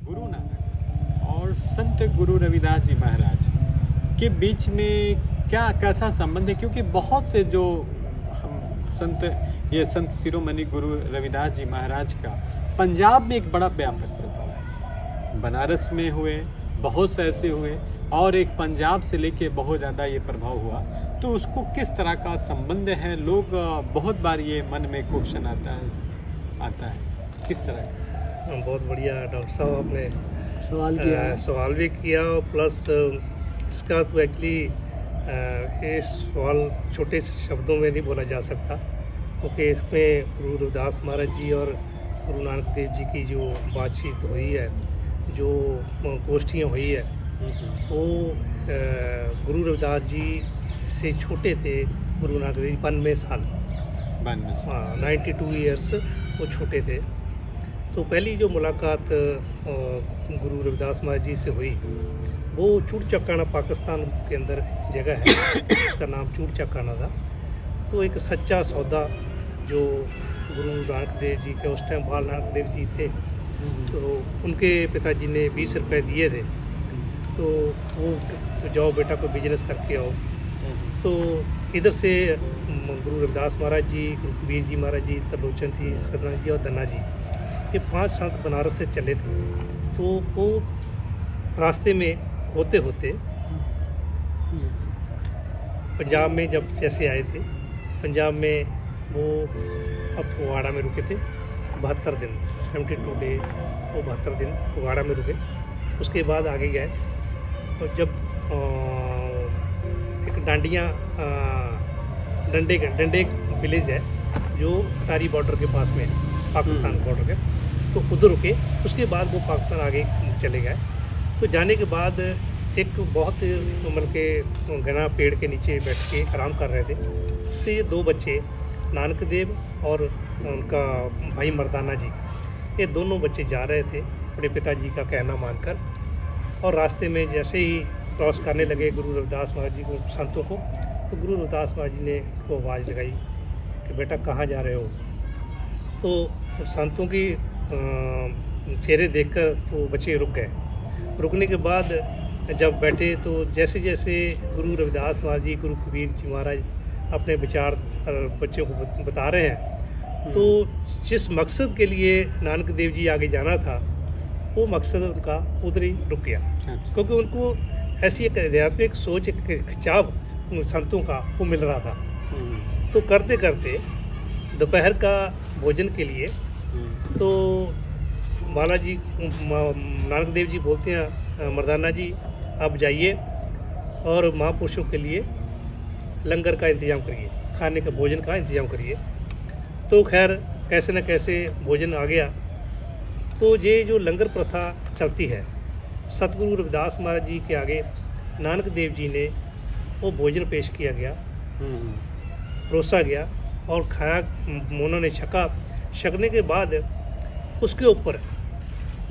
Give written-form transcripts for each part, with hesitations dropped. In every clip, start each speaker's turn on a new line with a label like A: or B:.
A: गुरु नानक और संत गुरु रविदास जी महाराज के बीच में क्या कैसा संबंध है? क्योंकि बहुत से जो हम संत शिरोमणि गुरु रविदास जी महाराज का पंजाब में एक बड़ा व्यापक प्रभाव है। बनारस में हुए, बहुत से ऐसे हुए, और एक पंजाब से लेके बहुत ज़्यादा ये प्रभाव हुआ। तो उसको किस तरह का संबंध है? लोग बहुत बार ये मन में क्वेश्चन आता है किस तरह का?
B: बहुत बढ़िया डॉक्टर साहब, आपने सवाल भी किया, प्लस इसका तो एक्चुअली ये सवाल छोटे शब्दों में नहीं बोला जा सकता, क्योंकि इसमें गुरु रविदास महाराज जी और गुरु नानक देव जी की जो बातचीत हुई है, जो गोष्ठियाँ हुई है, वो गुरु रविदास जी से छोटे थे गुरु नानक देव जी 92 साल, 92 ईयर्स वो छोटे थे। तो पहली जो मुलाकात गुरु रविदास महाराज जी से हुई वो चूड़चकाना पाकिस्तान के अंदर जगह है, उसका नाम चूड़चकाना था। तो एक सच्चा सौदा जो गुरु नानक देव जी के उस टाइम बाल नानक देव जी थे, तो उनके पिताजी ने 20 रुपये दिए थे, तो जाओ बेटा कोई बिजनेस करके आओ। तो इधर से गुरु रविदास महाराज जी, गुरु कबीर जी महाराज जी, त्रिलोचन जी, सतना जी और धन्ना जी, ये 5 संत बनारस से चले थे। तो वो रास्ते में होते होते पंजाब में जब जैसे आए थे, पंजाब में वो अब फगवाड़ा में रुके थे 72 दिन, 72 डे, वो 72 दिन फगवाड़ा में रुके। उसके बाद आगे गए, और जब एक डंडे विलेज है जो टारी बॉर्डर के पास में है, पाकिस्तान बॉर्डर के, तो उधर रुके। उसके बाद वो पाकिस्तान आगे चले गए। तो जाने के बाद एक बहुत मतलब के घना पेड़ के नीचे बैठ के आराम कर रहे थे। तो ये 2 बच्चे, नानक देव और उनका भाई मर्दाना जी, ये दोनों बच्चे जा रहे थे अपने पिताजी का कहना मानकर। और रास्ते में जैसे ही क्रॉस करने लगे गुरु रविदास महाराज जी को, संतों को, तो गुरु रविदास महाराज जी ने वो आवाज़ लगाई कि बेटा कहाँ जा रहे हो? तो संतों की चेहरे देखकर तो बच्चे रुक गए। रुकने के बाद जब बैठे तो जैसे जैसे गुरु रविदास महाराज जी, गुरु कबीर जी महाराज अपने विचार बच्चों को बता रहे हैं, तो जिस मकसद के लिए नानक देव जी आगे जाना था, वो मकसद उनका उधर ही रुक गया। क्योंकि उनको ऐसी एक आध्यात्मिक सोच, एक खिंचाव संतों का वो मिल रहा था। तो करते करते दोपहर का भोजन के लिए तो बालाजी नानक देव जी बोलते हैं, मर्दाना जी आप जाइए और महापुरुषों के लिए लंगर का इंतज़ाम करिए, खाने का, भोजन का इंतज़ाम करिए। तो खैर कैसे न कैसे भोजन आ गया। तो ये जो लंगर प्रथा चलती है, सतगुरु रविदास महाराज जी के आगे नानक देव जी ने वो भोजन पेश किया गया, परोसा गया और खाया, उन्होंने छका। छकने के बाद उसके ऊपर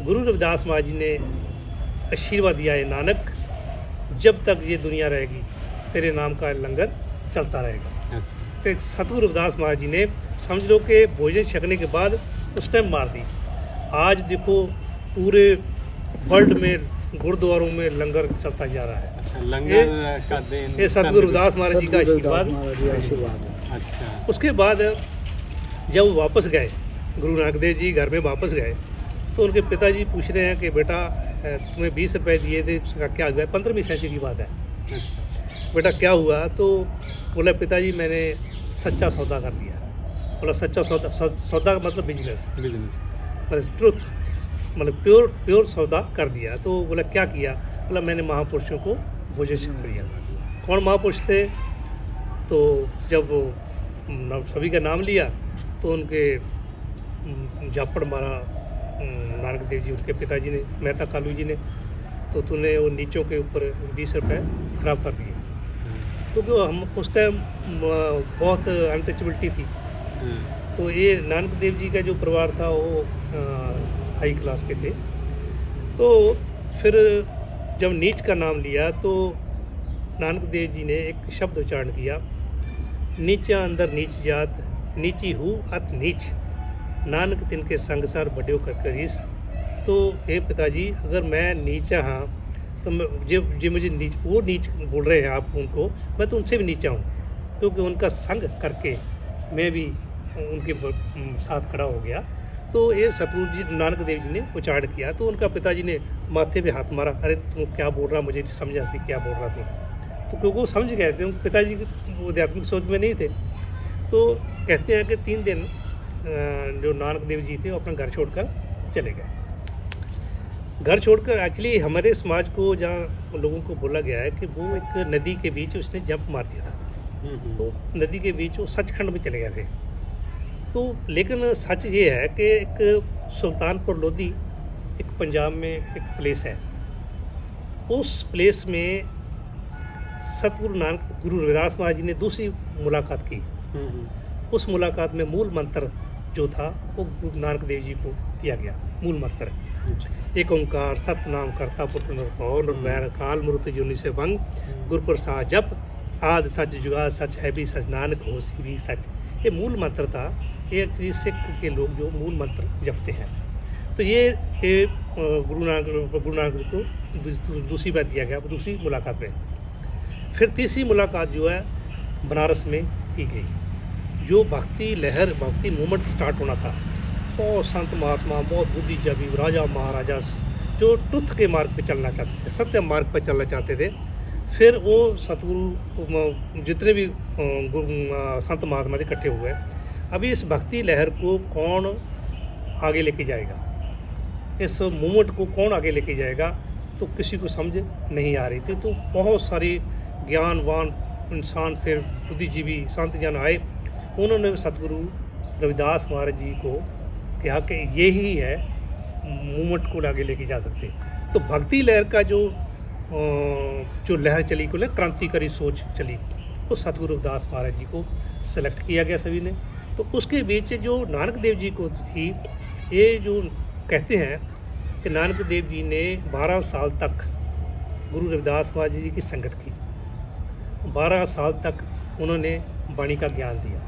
B: गुरु रविदास महाराज जी ने आशीर्वाद दिया है, नानक जब तक ये दुनिया रहेगी तेरे नाम का लंगर चलता रहेगा।
A: अच्छा।
B: तो सतगुरु रविदास महाराज जी ने समझ लो कि भोजन छकने के बाद उस टाइम मार दी। आज देखो पूरे वर्ल्ड में गुरुद्वारों में लंगर चलता जा रहा है।
A: अच्छा, लंगर का दिन
B: ये सतगुरु रविदास महाराज जी का आशीर्वाद
A: है। अच्छा।
B: उसके बाद जब वो वापस गए, गुरु नानक देव जी घर में वापस गए, तो उनके पिताजी पूछ रहे हैं कि बेटा तुम्हें 20 रुपये दिए थे, उसका क्या हुआ? 15वीं सेंचुरी की बात है। बेटा क्या हुआ? तो बोला पिताजी मैंने सच्चा सौदा कर दिया। बोला सच्चा सौदा, सौदा का मतलब बिजनेस, मतलब ट्रुथ, मतलब प्योर सौदा कर दिया। तो बोला क्या किया? बोला मैंने महापुरुषों को भोजन कर दिया। कौन महापुरुष थे? तो जब सभी का नाम लिया तो उनके झापड़ मारा नानक देव जी, उनके पिताजी ने, मेहता कालू जी ने, तो तूने वो नीचों के ऊपर 20 रुपये खराब कर दिए। क्योंकि हम उस टाइम बहुत अनटचबिलिटी थी। तो ये नानक देव जी का जो परिवार था वो हाई क्लास के थे। तो फिर जब नीच का नाम लिया तो नानक देव जी ने एक शब्द उच्चारण किया, नीचा अंदर नीच जात, नीची हूँ अत नीच, नानक तिनके संगसार बड्यो कर करीस, तो हे पिताजी अगर मैं नीचा हाँ तो मैं जो मुझे वो नीच बोल रहे हैं आप उनको, मैं तो उनसे भी नीचा हूँ, क्योंकि उनका संग करके मैं भी उनके साथ खड़ा हो गया। तो ये सतगुरु जी नानक देव जी ने उच्चारण किया, तो उनका पिताजी ने माथे पे हाथ मारा, अरे तू क्या बोल रहा, मुझे समझ आती क्या बोल रहा तू। तो क्योंकि वो समझ गए थे, उनके पिताजी वो आध्यात्मिक सोच में नहीं थे। तो कहते हैं कि 3 दिन जो नानक देव जी थे वो अपना घर छोड़कर चले गए। घर छोड़कर एक्चुअली हमारे समाज को जहाँ लोगों को बोला गया है कि वो एक नदी के बीच उसने जंप मार दिया था, तो नदी के बीच वो सचखंड में चले गए थे। तो लेकिन सच ये है कि एक सुल्तानपुर लोधी एक पंजाब में एक प्लेस है, उस प्लेस में सतगुरु नानक गुरु रविदास महाराज जी ने दूसरी मुलाकात की। उस मुलाकात में मूल मंत्र जो था वो गुरु नानक देव जी को दिया गया। मूल मंत्र एक ओंकार सतनाम करता पुरख निर्भय निर्वैर काल मूर्त जोनि से भंग गुरु प्रसाद जप आदि सच जुगाद सच है भी सच नानक होसी भी सच। ये मूल मंत्र था। ये एक्चुअली सिख के लोग जो मूल मंत्र जपते हैं। तो ये गुरु नानक को दूसरी बार दिया गया, दूसरी मुलाकात में। फिर तीसरी मुलाकात जो है बनारस में की गई। जो भक्ति लहर भक्ति मूवमेंट स्टार्ट होना था, बहुत संत महात्मा बहुत बुद्धिजीवी राजा महाराजा जो ट्रुथ के मार्ग पे चलना चाहते थे, सत्य मार्ग पर चलना चाहते थे। फिर वो सतगुरु जितने भी संत महात्मा इकट्ठे हुए। अभी इस भक्ति लहर को कौन आगे लेके जाएगा, इस मूवमेंट को कौन आगे लेके जाएगा, तो किसी को समझ नहीं आ रही थी। तो बहुत सारे ज्ञानवान इंसान फिर बुद्धिजीवी संत जन आए, उन्होंने सतगुरु रविदास महाराज जी को कहा कि यही है मूवमेंट को आगे लेके जा सकते। तो भक्ति लहर का जो लहर चली को क्रांतिकारी सोच चली, वो सतगुरु रविदास महाराज जी को सेलेक्ट किया गया सभी ने। तो उसके बीच जो नानक देव जी को थी, ये जो कहते हैं कि नानक देव जी ने 12 साल तक गुरु रविदास महाराज जी की संगत की। 12 साल तक उन्होंने वाणी का ज्ञान दिया,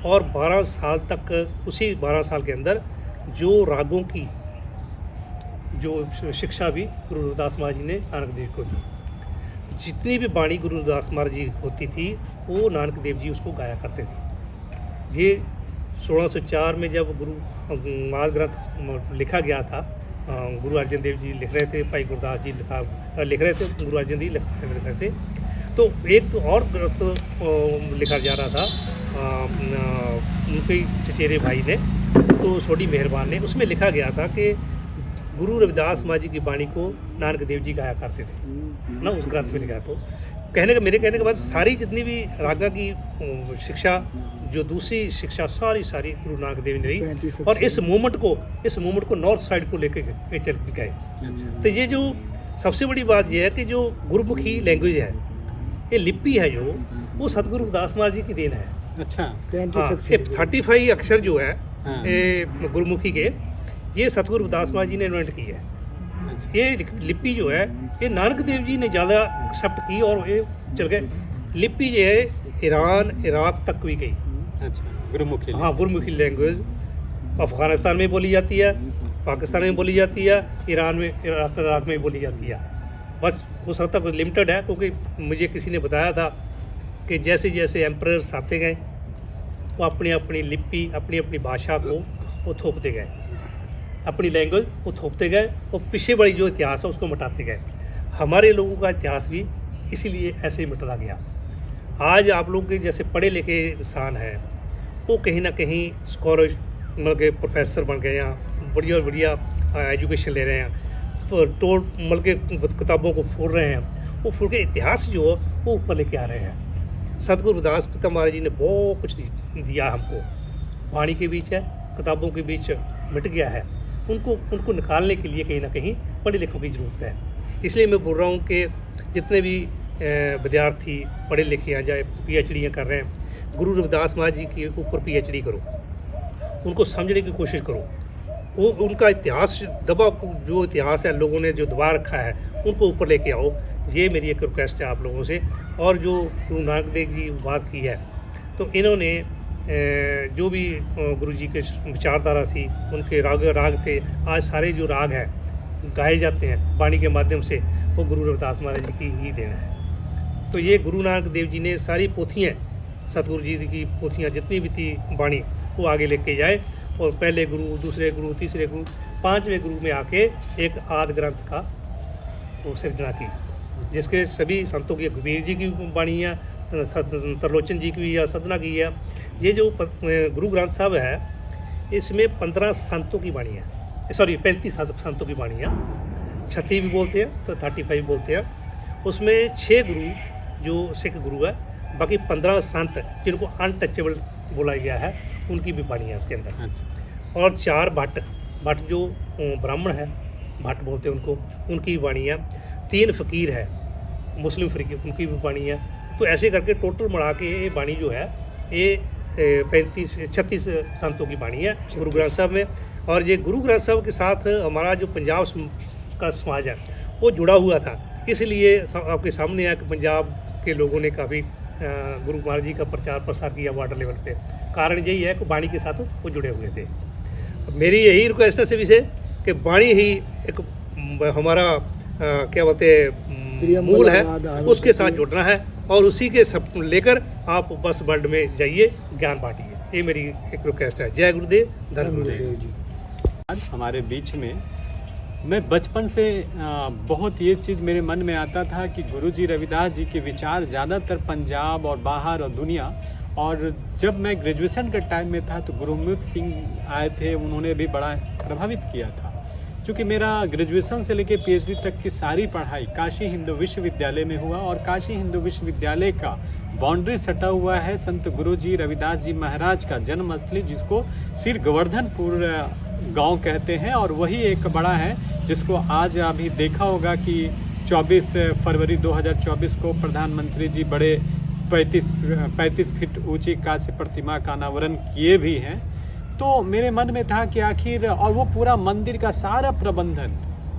B: और 12 साल तक उसी 12 साल के अंदर जो रागों की जो शिक्षा भी गुरु रविदास महाराज जी ने नानक देव को दी। जितनी भी वाणी गुरु रविदास महाराज जी होती थी, वो नानक देव जी उसको गाया करते थे। ये 1604 में जब गुरु माल ग्रंथ लिखा गया था, गुरु अर्जन देव जी लिख रहे थे, भाई गुरदास जी लिख रहे थे, गुरु अर्जन जी लिख रहे थे। तो एक और ग्रंथ लिखा जा रहा था उनके चचेरे भाई ने, तो सोडी मेहरबान ने, उसमें लिखा गया था कि गुरु रविदास महाराज जी की वाणी को नानक देव जी गाया करते थे ना, उस ग्रंथ में लिखा। तो मेरे कहने के बाद सारी जितनी भी रागा की शिक्षा, जो दूसरी शिक्षा सारी गुरु नानक देव ने दी, और इस मूवमेंट को नॉर्थ साइड को लेके चल गए। तो ये जो सबसे बड़ी बात यह है कि जो गुरुमुखी लैंग्वेज है, ये लिपि है जो, वो सतगुरु रविदास महाराज जी की देन है।
A: अच्छा।
B: हाँ, 35 अक्षर जो है ये गुरुमुखी के, ये सतगुरु रविदास महाराज जी ने इन्वेंट की है। ये लिपि जो है ये नानक देव जी ने ज़्यादा एक्सेप्ट की, और ये चल गए। लिपि जो है ईरान इराक तक भी गई।
A: अच्छा, गुरुमुखी।
B: हाँ, गुरुमुखी लैंग्वेज अफ़गानिस्तान में बोली जाती है, पाकिस्तान में बोली जाती है, ईरान में इराक में बोली जाती है। बस उस हद तक लिमिटेड है, क्योंकि मुझे किसी ने बताया था कि जैसे जैसे एम्परर्स आते गए, वो अपनी अपनी लिपि अपनी अपनी भाषा को वो थोपते गए, अपनी लैंग्वेज वो थोपते गए, और पीछे बड़ी जो इतिहास है उसको मिटाते गए। हमारे लोगों का इतिहास भी इसीलिए ऐसे ही मिटता गया। आज आप लोग के जैसे पढ़े लिखे इंसान हैं, वो कहीं ना कहीं स्कॉलर मतलब के प्रोफेसर बन गए हैं, बढ़िया एजुकेशन ले रहे हैं, मतलब के किताबों को फोड़ रहे हैं, वो फोड़ के इतिहास जो है वो ऊपर लेके आ रहे हैं। सतगुरु रविदास पिता महाराज जी ने बहुत कुछ दिया हमको, वाणी के बीच है, किताबों के बीच मिट गया है, उनको निकालने के लिए कहीं ना कहीं पढ़े लिखों की ज़रूरत है। इसलिए मैं बोल रहा हूँ कि जितने भी विद्यार्थी पढ़े लिखे हैं, चाहे PhD कर रहे हैं, गुरु रविदास महाराज जी के ऊपर PhD करो, उनको समझने की कोशिश करो। वो उनका इतिहास जो इतिहास है लोगों ने जो दबा रखा है, उनको ऊपर लेके आओ। ये मेरी एक रिक्वेस्ट है आप लोगों से। और जो गुरु नानक देव जी बात की है, तो इन्होंने जो भी गुरु जी के विचारधारा सी, उनके राग थे, आज सारे जो राग हैं गाए जाते हैं वाणी के माध्यम से, वो गुरु रविदास महाराज जी की ही देन है। तो ये गुरु नानक देव जी ने सारी पोथियाँ, सतगुरु जी की पोथियाँ जितनी भी थी वाणी, वो आगे लेके जाए और पहले गुरु, दूसरे गुरु, तीसरे गुरु, 5वें गुरु में आके एक आदि ग्रंथ का वो सृजना की, जिसके सभी संतों की, कबीर जी की वाणियाँ, त्रिलोचन जी की या साधना की है। ये जो गुरु ग्रंथ साहब है, इसमें 15 संतों की वाणी है, सॉरी 35 संतों की वाणी है, 36 भी बोलते हैं तो 35 बोलते हैं। उसमें 6 गुरु जो सिख गुरु है, बाकी 15 संत जिनको अनटचेबल बोला गया है, उनकी भी वाणी है उसके अंदर। और 4 भट्ट जो ब्राह्मण है, भट्ट बोलते हैं उनको, उनकी वाणी है। 3 फकीर है, मुस्लिम फकीर, उनकी भी वाणी है। तो ऐसे करके टोटल मिला के ये वाणी जो है, ये 36 संतों की वाणी है गुरु ग्रंथ साहब में। और ये गुरु ग्रंथ साहब के साथ हमारा जो पंजाब का समाज है वो जुड़ा हुआ था, इसलिए आपके सामने है कि पंजाब के लोगों ने काफ़ी गुरु महाराज जी का प्रचार प्रसार किया वाटर लेवल पे। कारण यही है कि वाणी के साथ वो जुड़े हुए थे। मेरी यही रिक्वेस्ट है सभी से कि वाणी ही एक हमारा क्या बोलते हैं मूल है, उसके साथ जुड़ना है और उसी के सब लेकर आप बस वर्ल्ड में जाइए, ज्ञान बांटिए। ये मेरी एक रिक्वेस्ट है। जय गुरुदेव, धन गुरुदेव जी।
A: आज हमारे बीच में मैं बचपन से बहुत ये चीज़ मेरे मन में आता था कि गुरुजी रविदास जी के विचार ज़्यादातर पंजाब और बाहर और दुनिया, और जब मैं ग्रेजुएशन के टाइम में था तो गुरमीत सिंह आए थे, उन्होंने भी बड़ा प्रभावित किया था। क्योंकि मेरा ग्रेजुएशन से लेकर पीएचडी तक की सारी पढ़ाई काशी हिंदू विश्वविद्यालय में हुआ, और काशी हिंदू विश्वविद्यालय का बाउंड्री सटा हुआ है संत गुरुजी रविदास जी महाराज का जन्मस्थली, जिसको सिर गोवर्धनपुर गांव कहते हैं। और वही एक बड़ा है जिसको आज अभी देखा होगा कि 24 फरवरी 2024 को प्रधानमंत्री जी बड़े 35 फीट ऊंची कांस्य प्रतिमा का अनावरण किए भी हैं। तो मेरे मन में था कि आखिर, और वो पूरा मंदिर का सारा प्रबंधन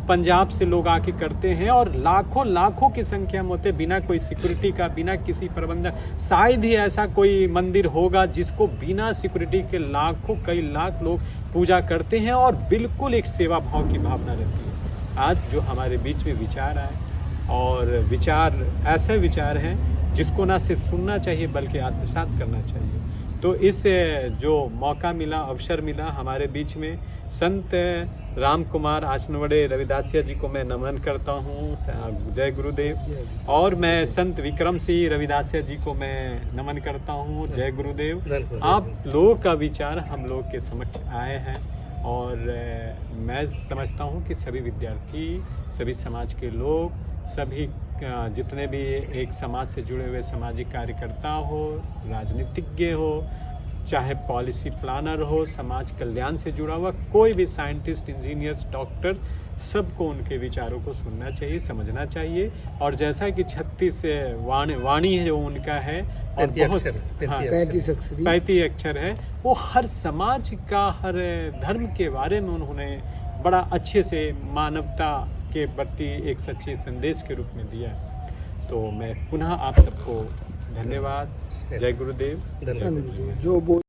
A: पंजाब से लोग आके करते हैं, और लाखों की संख्या में होते, बिना कोई सिक्योरिटी का, बिना किसी प्रबंधन। शायद ही ऐसा कोई मंदिर होगा जिसको बिना सिक्योरिटी के कई लाख लोग पूजा करते हैं, और बिल्कुल एक सेवा भाव की भावना रहती है। आज जो हमारे बीच में विचार आए, और विचार ऐसे विचार हैं जिसको ना सिर्फ सुनना चाहिए बल्कि आत्मसात करना चाहिए। तो इस जो मौका मिला, अवसर मिला हमारे बीच में, संत राम कुमार आसनवड़े रविदासिया जी को मैं नमन करता हूँ, जय गुरुदेव। और मैं संत विक्रम सिंह रविदासिया जी को मैं नमन करता हूँ, जय गुरुदेव। आप लोगों का विचार हम लोग के समक्ष आए हैं, और मैं समझता हूँ कि सभी विद्यार्थी, सभी समाज के लोग, सभी जितने भी एक समाज से जुड़े हुए सामाजिक कार्यकर्ता हो, राजनीतिज्ञ हो, चाहे पॉलिसी प्लानर हो, समाज कल्याण से जुड़ा हुआ कोई भी साइंटिस्ट, इंजीनियर्स, डॉक्टर, सबको उनके विचारों को सुनना चाहिए, समझना चाहिए। और जैसा कि 36 वाणी है जो उनका है, और बहुत 35 अक्षर है, वो हर समाज का, हर धर्म के बारे में उन्होंने बड़ा अच्छे से मानवता के प्रति एक सच्चे संदेश के रूप में दिया। तो मैं पुनः आप सबको धन्यवाद, जय गुरुदेव।
B: धन्यवाद।